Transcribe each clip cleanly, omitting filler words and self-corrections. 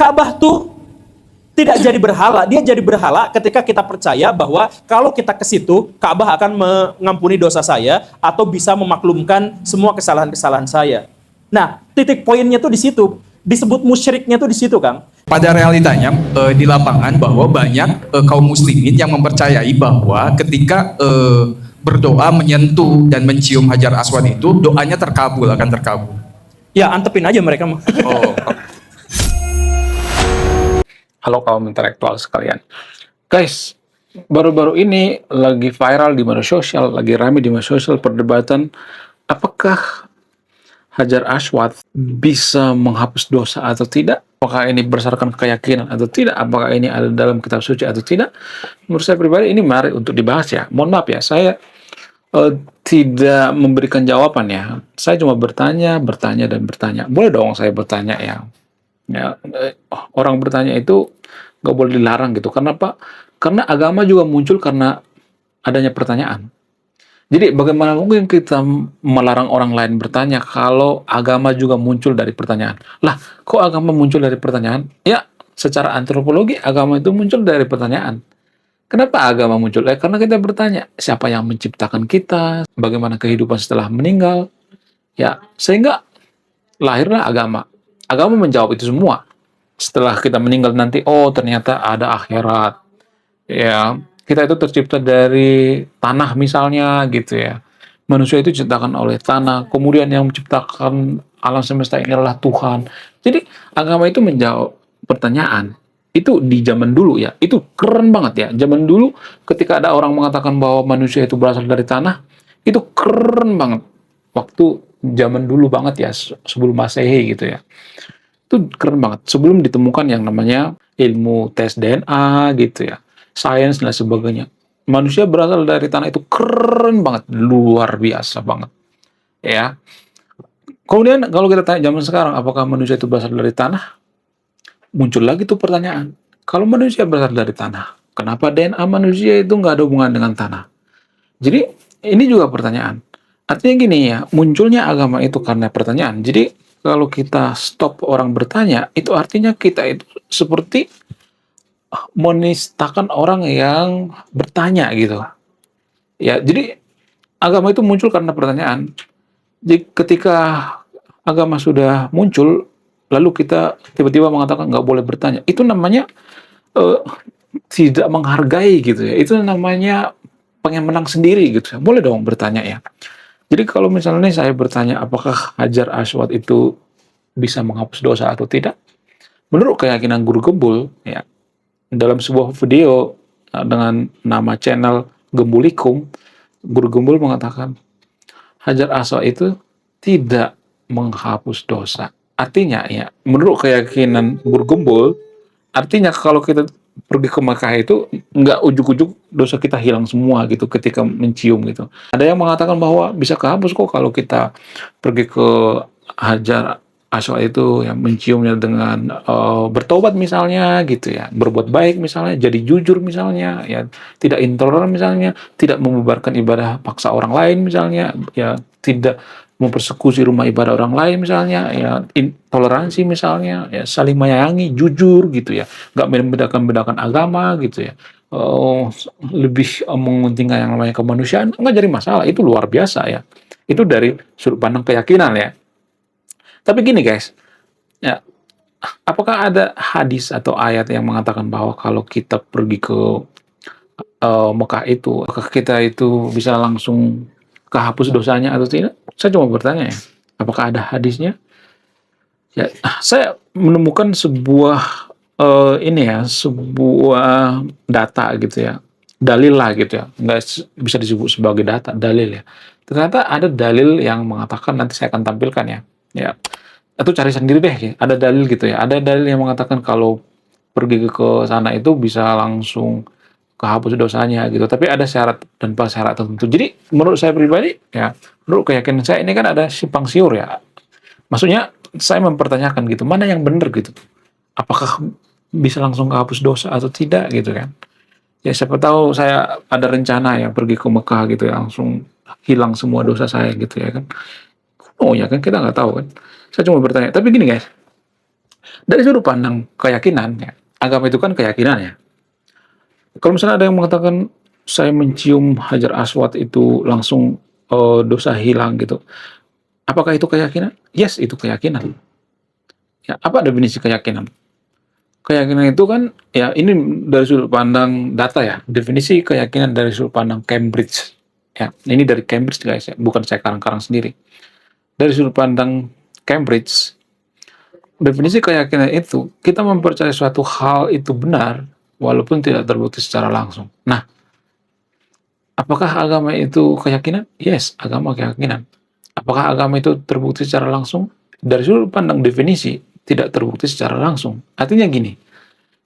Ka'bah tuh tidak jadi berhala, dia jadi berhala ketika kita percaya bahwa kalau kita ke situ, Ka'bah akan mengampuni dosa saya atau bisa memaklumkan semua kesalahan-kesalahan saya. Nah, titik poinnya tuh di situ. Disebut musyriknya tuh di situ, Kang. Pada realitanya di lapangan bahwa banyak kaum muslimin yang mempercayai bahwa ketika berdoa menyentuh dan mencium Hajar Aswad itu doanya terkabul, akan terkabul. Ya, antepin aja mereka mah. Oh. Halo kaum intelektual sekalian. Guys, baru-baru ini lagi viral di media sosial, lagi rame di media sosial perdebatan apakah Hajar Aswad bisa menghapus dosa atau tidak? Apakah ini berdasarkan keyakinan atau tidak? Apakah ini ada dalam kitab suci atau tidak? Menurut saya pribadi ini menarik untuk dibahas ya. Mohon maaf ya, saya tidak memberikan jawaban ya. Saya cuma bertanya, dan bertanya. Boleh dong saya bertanya ya. Ya, orang bertanya itu nggak boleh dilarang gitu. Karena apa? Karena agama juga muncul karena adanya pertanyaan. Jadi bagaimana mungkin kita melarang orang lain bertanya kalau agama juga muncul dari pertanyaan? Lah, kok agama muncul dari pertanyaan? Ya, secara antropologi agama itu muncul dari pertanyaan. Kenapa agama muncul? Karena kita bertanya, siapa yang menciptakan kita? Bagaimana kehidupan setelah meninggal? Ya, sehingga lahirlah agama. Agama menjawab itu semua. Setelah kita meninggal nanti, oh ternyata ada akhirat. Ya, kita itu tercipta dari tanah misalnya gitu ya. Manusia itu diciptakan oleh tanah, kemudian yang menciptakan alam semesta ini adalah Tuhan. Jadi agama itu menjawab pertanyaan. Itu di zaman dulu ya, itu keren banget ya. Zaman dulu ketika ada orang mengatakan bahwa manusia itu berasal dari tanah, itu keren banget. Waktu zaman dulu banget ya, sebelum Masehi gitu ya. Itu keren banget. Sebelum ditemukan yang namanya ilmu tes DNA gitu ya, sains dan sebagainya. Manusia berasal dari tanah itu keren banget, luar biasa banget. Ya. Kemudian kalau kita tanya zaman sekarang, apakah manusia itu berasal dari tanah? Muncul lagi tuh pertanyaan. Kalau manusia berasal dari tanah, kenapa DNA manusia itu nggak ada hubungan dengan tanah? Jadi ini juga pertanyaan. Artinya gini ya, munculnya agama itu karena pertanyaan. Jadi kalau kita stop orang bertanya, itu artinya kita itu seperti menistakan orang yang bertanya gitu. Ya, jadi agama itu muncul karena pertanyaan. Jadi ketika agama sudah muncul, lalu kita tiba-tiba mengatakan nggak boleh bertanya, itu namanya tidak menghargai gitu ya. Itu namanya pengen menang sendiri gitu ya. Boleh dong bertanya ya. Jadi kalau misalnya saya bertanya apakah Hajar Aswad itu bisa menghapus dosa atau tidak, menurut keyakinan Guru Gembul ya, dalam sebuah video dengan nama channel Gembulikum, Guru Gembul mengatakan Hajar Aswad itu tidak menghapus dosa. Artinya ya, menurut keyakinan Guru Gembul, artinya kalau kita pergi ke Mekah itu nggak ujuk-ujuk dosa kita hilang semua gitu ketika mencium gitu. Ada yang mengatakan bahwa bisa kehapus kok kalau kita pergi ke Hajar Aswad itu yang menciumnya dengan bertobat misalnya gitu ya, berbuat baik misalnya, jadi jujur misalnya, ya tidak intoleran misalnya, tidak membubarkan ibadah paksa orang lain misalnya, ya tidak mempersekusi rumah ibadah orang lain misalnya, ya toleransi misalnya, ya saling menyayangi, jujur gitu ya, nggak membedakan agama gitu ya, lebih menguntingkan yang namanya kemanusiaan, nggak jadi masalah, itu luar biasa ya. Itu dari sudut pandang keyakinan ya. Tapi gini guys, ya, apakah ada hadis atau ayat yang mengatakan bahwa kalau kita pergi ke Mekah itu, apakah kita itu bisa langsung kehapus dosanya atau tidak? Saya cuma bertanya ya, apakah ada hadisnya? Ya, saya menemukan sebuah sebuah data gitu ya, dalil lah gitu ya, nggak bisa disebut sebagai data, dalil ya. Ternyata ada dalil yang mengatakan, nanti saya akan tampilkan ya. Ya, atau cari sendiri deh, ya. Ada dalil gitu ya. Ada dalil yang mengatakan kalau pergi ke sana itu bisa langsung kehapus dosanya gitu. Tapi ada syarat dan prasyarat tertentu. Jadi menurut saya pribadi, ya, menurut keyakinan saya ini kan ada simpang siur ya. Maksudnya saya mempertanyakan gitu, mana yang benar gitu? Apakah bisa langsung kehapus dosa atau tidak gitu kan? Ya siapa tahu saya ada rencana ya pergi ke Mekah gitu ya, langsung hilang semua dosa saya gitu ya kan. Oh ya kan kita nggak tahu kan. Saya cuma bertanya. Tapi gini guys, Dari sudut pandang keyakinan, ya, agama itu kan keyakinan ya. Kalau misalnya ada yang mengatakan saya mencium Hajar Aswad itu langsung dosa hilang gitu. Apakah itu keyakinan? Yes, itu keyakinan. Ya, apa definisi keyakinan? Keyakinan itu kan ya ini dari sudut pandang data ya. Definisi keyakinan dari sudut pandang Cambridge. Ya, ini dari Cambridge guys ya, bukan saya karang-karang sendiri. Dari sudut pandang Cambridge, definisi keyakinan itu kita mempercayai suatu hal itu benar walaupun tidak terbukti secara langsung. Nah, apakah agama itu keyakinan? Yes, agama keyakinan. Apakah agama itu terbukti secara langsung? Dari sudut pandang definisi, tidak terbukti secara langsung. Artinya gini,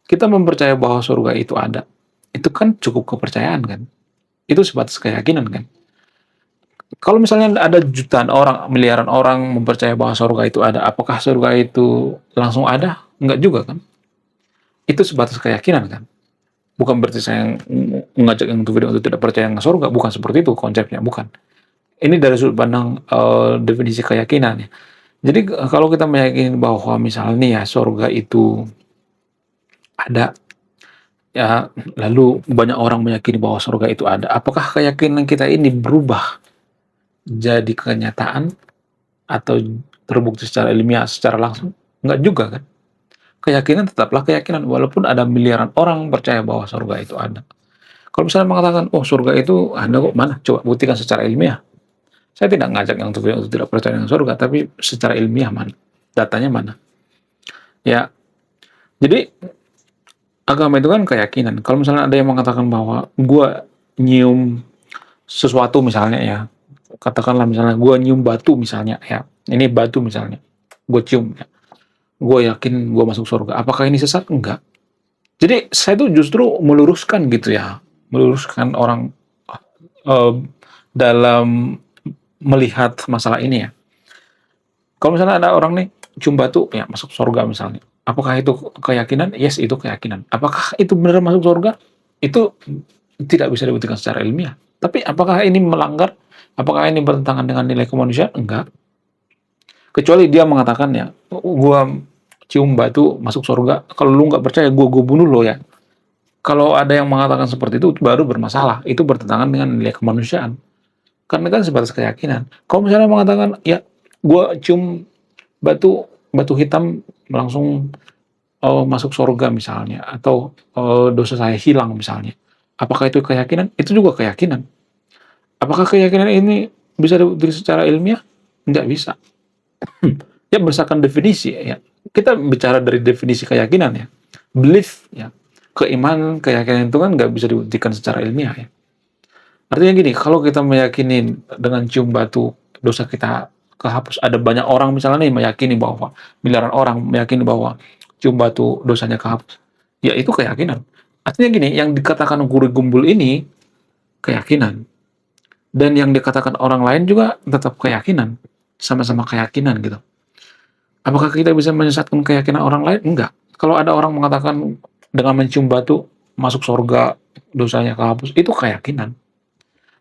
kita mempercayai bahwa surga itu ada. Itu kan cukup kepercayaan kan? Itu sebatas keyakinan kan? Kalau misalnya ada jutaan orang, miliaran orang mempercayai bahwa surga itu ada, apakah surga itu langsung ada? Enggak juga kan? Itu sebatas keyakinan kan? Bukan berarti saya mengajak yang untuk tidak percaya dengan surga, bukan seperti itu konsepnya, bukan. Ini dari sudut pandang definisi keyakinan ya. Jadi kalau kita meyakini bahwa misalnya nih ya surga itu ada, ya lalu banyak orang meyakini bahwa surga itu ada, apakah keyakinan kita ini berubah jadi kenyataan atau terbukti secara ilmiah secara langsung? Enggak juga kan? Keyakinan tetaplah keyakinan walaupun ada miliaran orang percaya bahwa surga itu ada. Kalau misalnya mengatakan, oh surga itu ada kok, mana? Coba buktikan secara ilmiah. Saya tidak ngajak yang untuk tidak percaya dengan surga, tapi secara ilmiah mana? Datanya mana? Ya, jadi agama itu kan keyakinan. Kalau misalnya ada yang mengatakan bahwa gua nyium sesuatu misalnya ya, katakanlah misalnya gua nyium batu misalnya ya, ini batu misalnya, gua cium ya, gua yakin gua masuk surga. Apakah ini sesat? Enggak. Jadi saya tuh justru meluruskan gitu ya, meluruskan orang dalam melihat masalah ini ya. Kalau misalnya ada orang nih cium batu ya masuk surga misalnya, apakah itu keyakinan? Yes, itu keyakinan. Apakah itu benar masuk surga? Itu tidak bisa dibuktikan secara ilmiah. Tapi apakah ini melanggar? Apakah ini bertentangan dengan nilai kemanusiaan? Enggak. Kecuali dia mengatakan ya, gua cium batu masuk surga. Kalau lu nggak percaya, gua bunuh lo ya. Kalau ada yang mengatakan seperti itu baru bermasalah. Itu bertentangan dengan nilai kemanusiaan. Karena kan sebatas keyakinan. Kalau misalnya mengatakan ya, gua cium batu hitam langsung masuk surga misalnya, atau dosa saya hilang misalnya. Apakah itu keyakinan? Itu juga keyakinan. Apakah keyakinan ini bisa dibuktikan secara ilmiah? Nggak bisa. Ya berdasarkan definisi ya. Kita bicara dari definisi keyakinan ya. Belief ya. Keimanan, keyakinan itu kan nggak bisa dibuktikan secara ilmiah ya. Artinya gini, kalau kita meyakini dengan cium batu dosa kita kehapus, ada banyak orang misalnya nih meyakini bahwa miliaran orang meyakini bahwa cium batu dosanya kehapus, ya itu keyakinan. Artinya gini, yang dikatakan guru gumbul ini keyakinan, dan yang dikatakan orang lain juga tetap keyakinan, sama-sama keyakinan gitu. Apakah kita bisa menyesatkan keyakinan orang lain? Enggak. Kalau ada orang mengatakan dengan mencium batu masuk surga dosanya kehapus, itu keyakinan.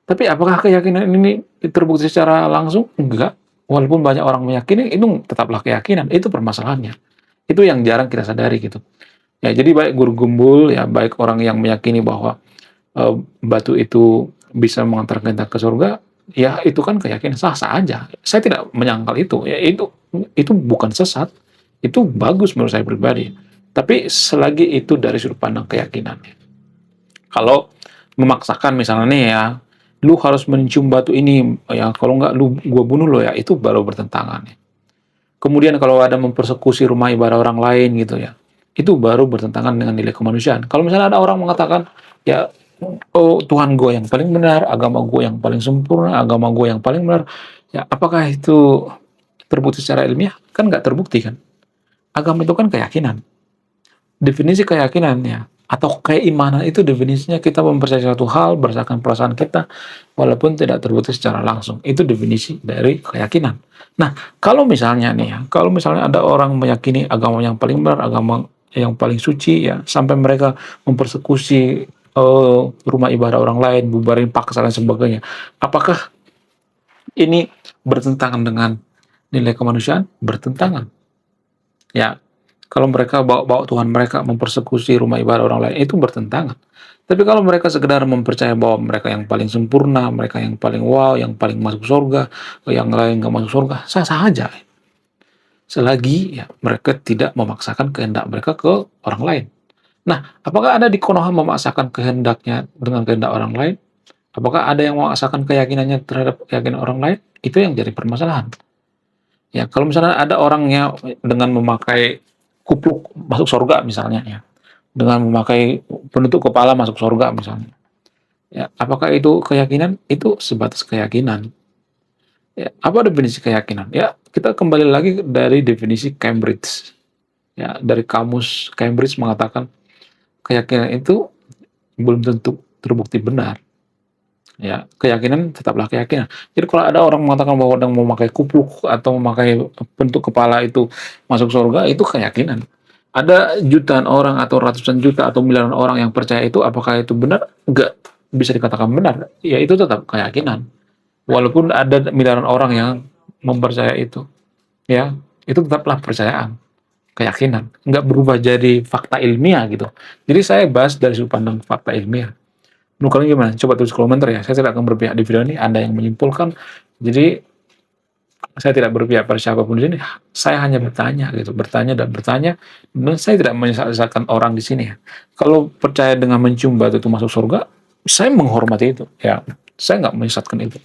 Tapi apakah keyakinan ini terbukti secara langsung? Enggak. Walaupun banyak orang meyakini, itu tetaplah keyakinan. Itu permasalahannya. Itu yang jarang kita sadari gitu. Ya, jadi baik guru gumbul, ya baik orang yang meyakini bahwa batu itu bisa mengantarkan kita ke surga, ya itu kan keyakinan sah-sah aja. Saya tidak menyangkal itu. Ya itu bukan sesat. Itu bagus menurut saya pribadi. Tapi selagi itu dari sudut pandang keyakinan. Kalau memaksakan misalnya nih ya, lu harus mencium batu ini, ya kalau nggak gua bunuh lo ya, itu baru bertentangan ya. Kemudian kalau ada mempersekusi rumah ibadah orang lain gitu ya, itu baru bertentangan dengan nilai kemanusiaan. Kalau misalnya ada orang mengatakan ya, oh Tuhan gue yang paling benar, agama gue yang paling sempurna, agama gue yang paling benar, ya apakah itu terbukti secara ilmiah? Kan nggak terbukti kan. Agama itu kan keyakinan. Definisi keyakinannya atau keimanan itu definisinya kita mempercayai suatu hal berdasarkan perasaan kita walaupun tidak terbukti secara langsung. Itu definisi dari keyakinan. Nah, kalau misalnya nih ya, kalau misalnya ada orang meyakini agama yang paling benar, agama yang paling suci ya, sampai mereka mempersekusi rumah ibadah orang lain, bubarin paksa dan sebagainya. Apakah ini bertentangan dengan nilai kemanusiaan? Bertentangan. Ya, Kalau mereka bawa Tuhan mereka mempersekusi rumah ibadah orang lain, itu bertentangan. Tapi kalau mereka sekedar mempercaya bahwa mereka yang paling sempurna, mereka yang paling wow, yang paling masuk surga, yang lain nggak masuk surga, sah-sah aja. Selagi ya mereka tidak memaksakan kehendak mereka ke orang lain. Nah, apakah ada di Konoha memaksakan kehendaknya dengan kehendak orang lain? Apakah ada yang memaksakan keyakinannya terhadap keyakinan orang lain? Itu yang jadi permasalahan. Ya, kalau misalnya ada orangnya dengan memakai kupluk masuk surga misalnya ya, dengan memakai penutup kepala masuk surga misalnya. Ya, apakah itu keyakinan? Itu sebatas keyakinan. Ya, apa definisi keyakinan? Ya, kita kembali lagi dari definisi Cambridge. Ya, dari kamus Cambridge mengatakan keyakinan itu belum tentu terbukti benar. Ya, keyakinan tetaplah keyakinan. Jadi kalau ada orang mengatakan bahwa sedang memakai kupluk atau memakai bentuk kepala itu masuk surga, itu keyakinan. Ada jutaan orang atau ratusan juta atau miliaran orang yang percaya itu, apakah itu benar? Enggak bisa dikatakan benar. Ya, itu tetap keyakinan. Walaupun ada miliaran orang yang mempercaya itu, ya, itu tetaplah percayaan, keyakinan. Enggak berubah jadi fakta ilmiah gitu. Jadi saya bahas dari sudut pandang fakta ilmiah. Menurut kalian gimana? Coba tulis komentar ya. Saya tidak akan berpihak di video ini. Anda yang menyimpulkan. Jadi saya tidak berpihak pada siapapun di sini. Saya hanya bertanya gitu, bertanya dan bertanya. Dan saya tidak menyesatkan orang di sini ya. Kalau percaya dengan mencium batu itu masuk surga, saya menghormati itu. Ya, saya nggak menyesatkan itu.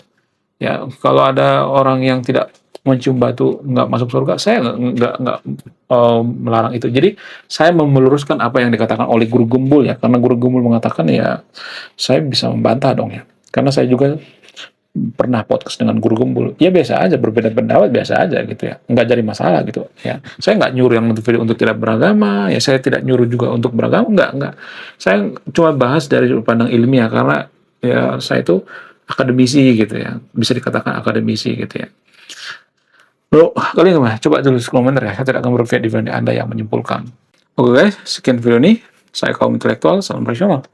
Ya, kalau ada orang yang tidak mencium batu nggak masuk surga, saya nggak melarang itu. Jadi saya meluruskan apa yang dikatakan oleh Guru Gembul ya, karena Guru Gembul mengatakan ya, saya bisa membantah dong ya, karena saya juga pernah podcast dengan Guru Gembul. Ya biasa aja, berbeda pendapat biasa aja gitu ya, nggak jadi masalah gitu ya. Saya nggak nyuruh yang untuk video untuk tidak beragama, ya saya tidak nyuruh juga untuk beragama, nggak. Saya cuma bahas dari sudut pandang ilmiah karena ya saya itu akademisi gitu ya, bisa dikatakan akademisi gitu ya. Bro, kalian gimana? Coba tulis komentar ya, saya tidak akan berpihak di video Anda yang menyimpulkan. Oke guys, sekian video ini. Saya kaum intelektual, salam profesional.